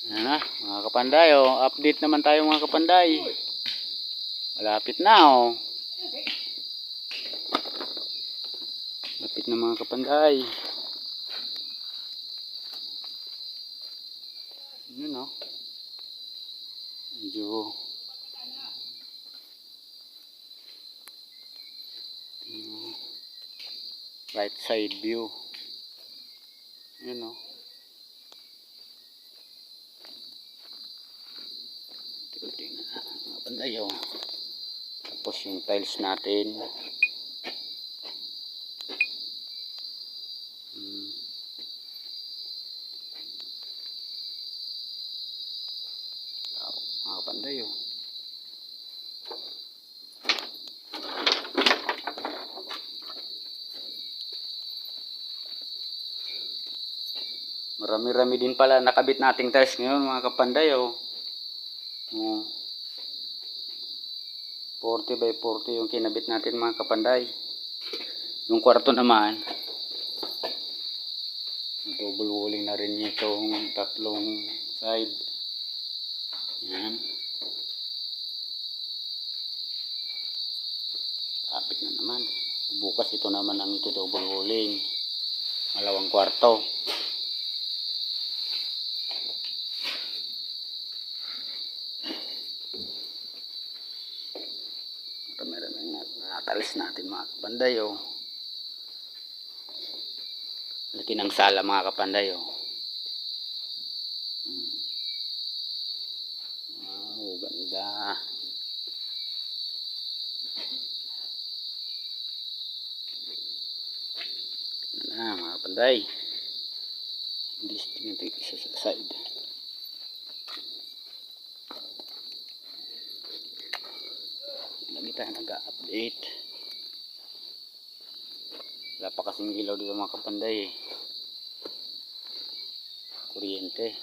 Ayan na, mga kapanday, oh. Update naman tayo mga kapanday. Malapit na, oh. Malapit na mga kapanday. Yun, oh. Medyo right side view. Yun, oh. Tingnan na mga kapanday, oh. Tapos yung tiles natin. Mga kapanday, oh. Marami-rami din pala nakabit nating tiles ngayon mga kapanday, oh. 40 by 40 yung kinabit natin mga kapanday. Yung kwarto naman, double walling na rin itong tatlong side. Yan. Kapit na naman. Bukas ito naman ang ito double walling. Malawang kwarto. Marami-rami natalis natin mga kapanday, oh. Laki ng sala mga kapanday, oh. Wow, ganda. Mga kapanday. Hindi tingnan isa sa side. Lagi tayo nag-update. Wala pa kasing ilaw dito mga kapanday, eh. Kuryente.